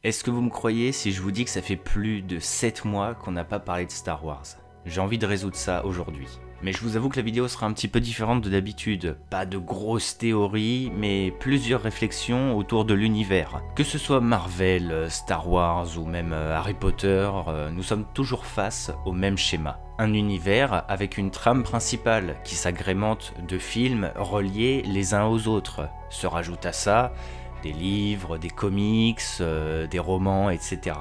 Est-ce que vous me croyez si je vous dis que ça fait plus de 7 mois qu'on n'a pas parlé de Star Wars? J'ai envie de résoudre ça aujourd'hui. Mais je vous avoue que la vidéo sera un petit peu différente de d'habitude. Pas de grosses théories, mais plusieurs réflexions autour de l'univers. Que ce soit Marvel, Star Wars ou même Harry Potter, nous sommes toujours face au même schéma. Un univers avec une trame principale qui s'agrémente de films reliés les uns aux autres. Se rajoute à ça des livres, des comics, des romans, etc.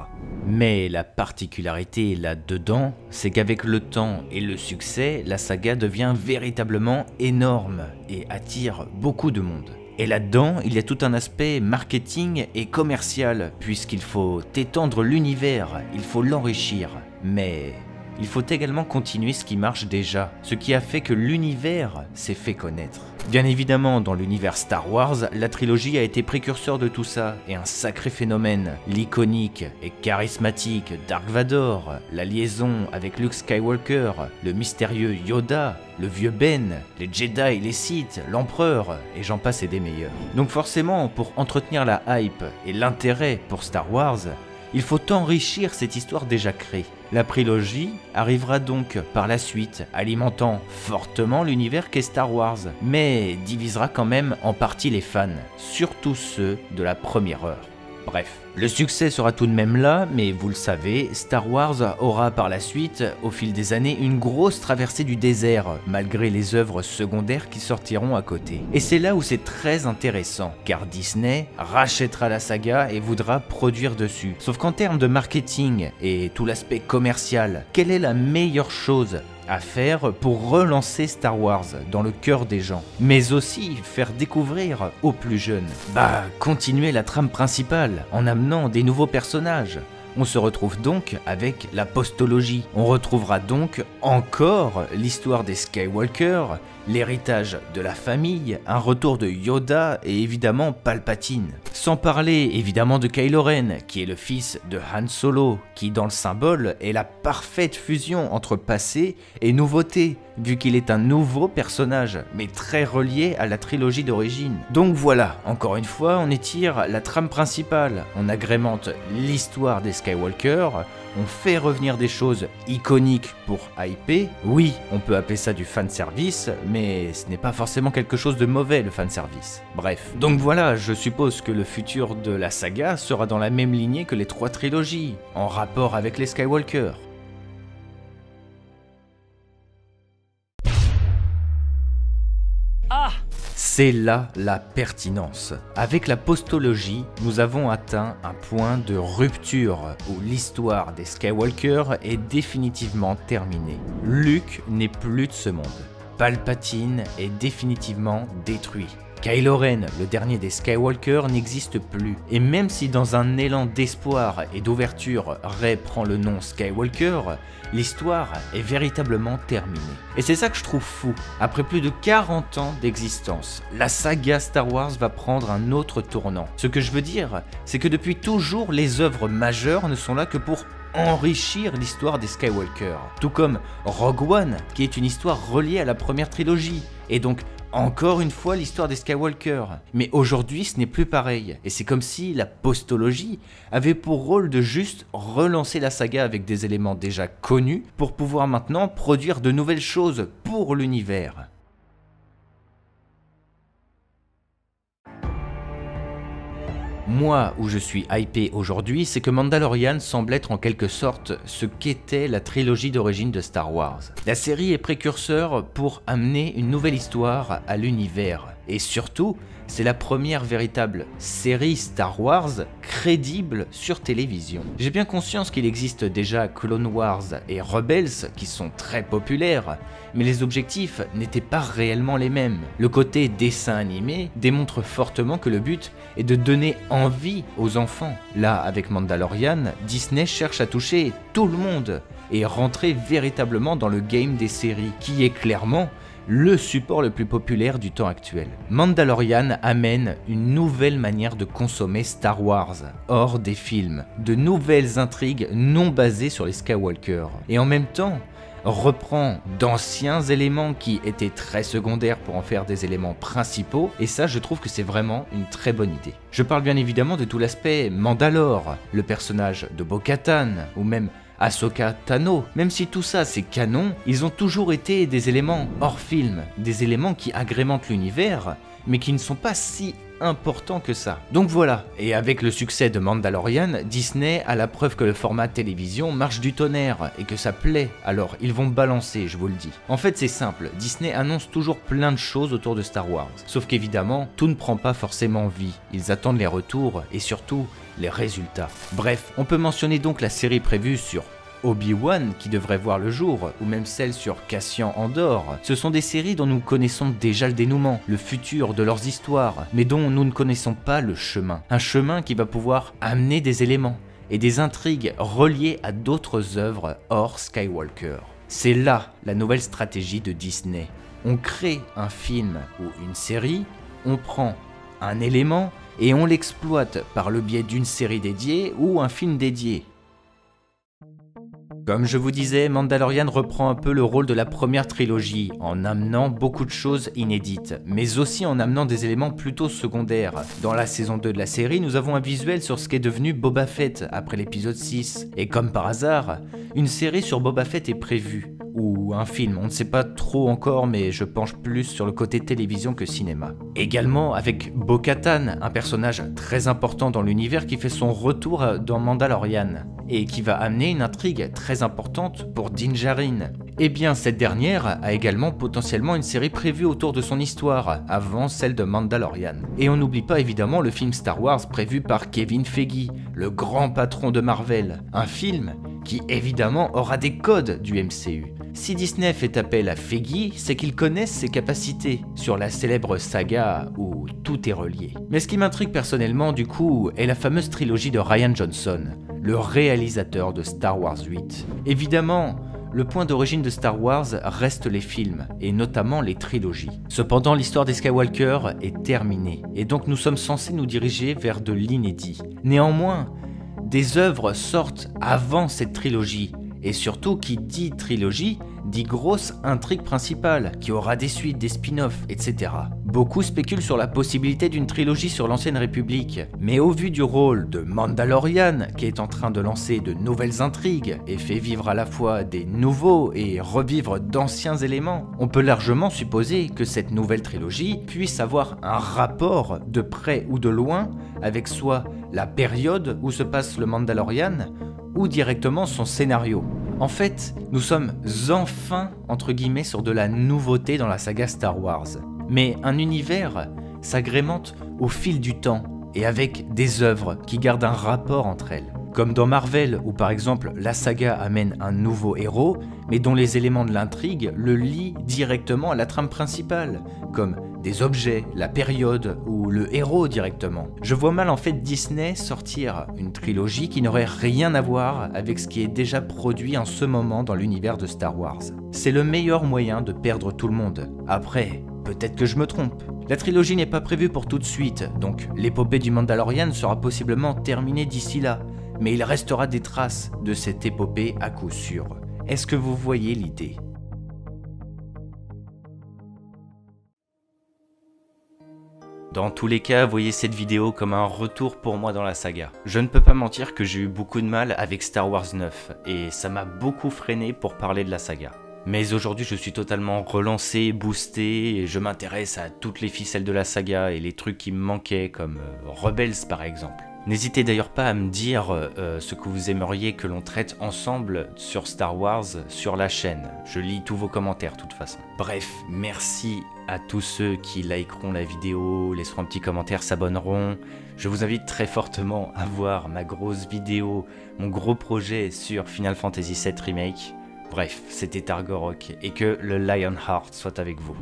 Mais la particularité là-dedans, c'est qu'avec le temps et le succès, la saga devient véritablement énorme et attire beaucoup de monde. Et là-dedans, il y a tout un aspect marketing et commercial, puisqu'il faut étendre l'univers, il faut l'enrichir. Mais il faut également continuer ce qui marche déjà, ce qui a fait que l'univers s'est fait connaître. Bien évidemment, dans l'univers Star Wars, la trilogie a été précurseur de tout ça, et un sacré phénomène. L'iconique et charismatique Dark Vador, la liaison avec Luke Skywalker, le mystérieux Yoda, le vieux Ben, les Jedi, les Sith, l'Empereur, et j'en passe et des meilleurs. Donc forcément, pour entretenir la hype et l'intérêt pour Star Wars, il faut enrichir cette histoire déjà créée. La prélogie arrivera donc par la suite, alimentant fortement l'univers qu'est Star Wars, mais divisera quand même en partie les fans, surtout ceux de la première heure. Bref, le succès sera tout de même là, mais vous le savez, Star Wars aura par la suite, au fil des années, une grosse traversée du désert, malgré les œuvres secondaires qui sortiront à côté. Et c'est là où c'est très intéressant, car Disney rachètera la saga et voudra produire dessus. Sauf qu'en termes de marketing et tout l'aspect commercial, quelle est la meilleure chose à faire pour relancer Star Wars dans le cœur des gens, mais aussi faire découvrir aux plus jeunes? Continuer la trame principale en amenant des nouveaux personnages. On se retrouve donc avec la postologie. On retrouvera donc encore l'histoire des Skywalker, l'héritage de la famille, un retour de Yoda et évidemment Palpatine. Sans parler évidemment de Kylo Ren, qui est le fils de Han Solo, qui dans le symbole est la parfaite fusion entre passé et nouveauté, vu qu'il est un nouveau personnage, mais très relié à la trilogie d'origine. Donc voilà, encore une fois, on étire la trame principale, on agrémente l'histoire des Skywalker, on fait revenir des choses iconiques pour hyper. Oui, on peut appeler ça du fanservice, mais ce n'est pas forcément quelque chose de mauvais, le fanservice. Bref, donc voilà, je suppose que le futur de la saga sera dans la même lignée que les 3 trilogies, en rapport avec les Skywalker. C'est là la pertinence. Avec la postologie, nous avons atteint un point de rupture où l'histoire des Skywalker est définitivement terminée. Luke n'est plus de ce monde. Palpatine est définitivement détruit. Kylo Ren, le dernier des Skywalker, n'existe plus. Et même si dans un élan d'espoir et d'ouverture, Rey prend le nom Skywalker, l'histoire est véritablement terminée. Et c'est ça que je trouve fou. Après plus de 40 ans d'existence, la saga Star Wars va prendre un autre tournant. Ce que je veux dire, c'est que depuis toujours, les œuvres majeures ne sont là que pour enrichir l'histoire des Skywalker. Tout comme Rogue One, qui est une histoire reliée à la première trilogie. Et donc, encore une fois l'histoire des Skywalker. Mais aujourd'hui ce n'est plus pareil, et c'est comme si la postologie avait pour rôle de juste relancer la saga avec des éléments déjà connus pour pouvoir maintenant produire de nouvelles choses pour l'univers. Moi, où je suis hypé aujourd'hui, c'est que Mandalorian semble être en quelque sorte ce qu'était la trilogie d'origine de Star Wars. La série est précurseur pour amener une nouvelle histoire à l'univers. Et surtout, c'est la première véritable série Star Wars crédible sur télévision. J'ai bien conscience qu'il existe déjà Clone Wars et Rebels qui sont très populaires, mais les objectifs n'étaient pas réellement les mêmes. Le côté dessin animé démontre fortement que le but est de donner envie aux enfants. Là, avec Mandalorian, Disney cherche à toucher tout le monde et rentrer véritablement dans le game des séries, qui est clairement le support le plus populaire du temps actuel. Mandalorian amène une nouvelle manière de consommer Star Wars, hors des films, de nouvelles intrigues non basées sur les Skywalker. Et en même temps, reprend d'anciens éléments qui étaient très secondaires pour en faire des éléments principaux, et ça je trouve que c'est vraiment une très bonne idée. Je parle bien évidemment de tout l'aspect Mandalore, le personnage de Bo-Katan, ou même Ahsoka Tano. Même si tout ça c'est canon, ils ont toujours été des éléments hors film, des éléments qui agrémentent l'univers, mais qui ne sont pas si importants que ça. Donc voilà, et avec le succès de Mandalorian, Disney a la preuve que le format télévision marche du tonnerre et que ça plaît, alors ils vont balancer, je vous le dis. En fait c'est simple, Disney annonce toujours plein de choses autour de Star Wars, sauf qu'évidemment, tout ne prend pas forcément vie, ils attendent les retours et surtout les résultats. Bref, on peut mentionner donc la série prévue sur Obi-Wan qui devrait voir le jour, ou même celle sur Cassian Andor. Ce sont des séries dont nous connaissons déjà le dénouement, le futur de leurs histoires, mais dont nous ne connaissons pas le chemin. Un chemin qui va pouvoir amener des éléments et des intrigues reliées à d'autres œuvres hors Skywalker. C'est là la nouvelle stratégie de Disney. On crée un film ou une série, on prend un élément et on l'exploite par le biais d'une série dédiée ou un film dédié. Comme je vous disais, Mandalorian reprend un peu le rôle de la première trilogie, en amenant beaucoup de choses inédites, mais aussi en amenant des éléments plutôt secondaires. Dans la saison 2 de la série, nous avons un visuel sur ce qu'est devenu Boba Fett après l'épisode 6, et comme par hasard, une série sur Boba Fett est prévue, ou un film, on ne sait pas trop encore, mais je penche plus sur le côté télévision que cinéma. Également avec Bo-Katan, un personnage très important dans l'univers qui fait son retour dans Mandalorian, et qui va amener une intrigue très importante pour Din Djarin. Et bien cette dernière a également potentiellement une série prévue autour de son histoire, avant celle de Mandalorian. Et on n'oublie pas évidemment le film Star Wars prévu par Kevin Feige, le grand patron de Marvel. Un film qui évidemment aura des codes du MCU. Si Disney fait appel à Feige, c'est qu'ils connaissent ses capacités sur la célèbre saga où tout est relié. Mais ce qui m'intrigue personnellement du coup est la fameuse trilogie de Rian Johnson, le réalisateur de Star Wars 8. Évidemment, le point d'origine de Star Wars reste les films, et notamment les trilogies. Cependant, l'histoire des Skywalker est terminée, et donc nous sommes censés nous diriger vers de l'inédit. Néanmoins, des œuvres sortent avant cette trilogie, et surtout qui dit trilogie, dit grosse intrigue principale, qui aura des suites, des spin-offs, etc. Beaucoup spéculent sur la possibilité d'une trilogie sur l'Ancienne République, mais au vu du rôle de Mandalorian, qui est en train de lancer de nouvelles intrigues, et fait vivre à la fois des nouveaux et revivre d'anciens éléments, on peut largement supposer que cette nouvelle trilogie puisse avoir un rapport de près ou de loin avec soit la période où se passe le Mandalorian, ou directement son scénario. En fait, nous sommes enfin, entre guillemets, sur de la nouveauté dans la saga Star Wars. Mais un univers s'agrémente au fil du temps et avec des œuvres qui gardent un rapport entre elles. Comme dans Marvel, où par exemple la saga amène un nouveau héros, mais dont les éléments de l'intrigue le lient directement à la trame principale, comme des objets, la période ou le héros directement. Je vois mal en fait Disney sortir une trilogie qui n'aurait rien à voir avec ce qui est déjà produit en ce moment dans l'univers de Star Wars. C'est le meilleur moyen de perdre tout le monde. Après, peut-être que je me trompe. La trilogie n'est pas prévue pour tout de suite, donc l'épopée du Mandalorian sera possiblement terminée d'ici là, mais il restera des traces de cette épopée à coup sûr. Est-ce que vous voyez l'idée ? Dans tous les cas, voyez cette vidéo comme un retour pour moi dans la saga. Je ne peux pas mentir que j'ai eu beaucoup de mal avec Star Wars 9, et ça m'a beaucoup freiné pour parler de la saga. Mais aujourd'hui je suis totalement relancé, boosté, et je m'intéresse à toutes les ficelles de la saga et les trucs qui me manquaient comme Rebels par exemple. N'hésitez d'ailleurs pas à me dire ce que vous aimeriez que l'on traite ensemble sur Star Wars sur la chaîne. Je lis tous vos commentaires de toute façon. Bref, merci à tous ceux qui likeront la vidéo, laisseront un petit commentaire, s'abonneront. Je vous invite très fortement à voir ma grosse vidéo, mon gros projet sur Final Fantasy VII Remake. Bref, c'était Targorok et que le Lionheart soit avec vous.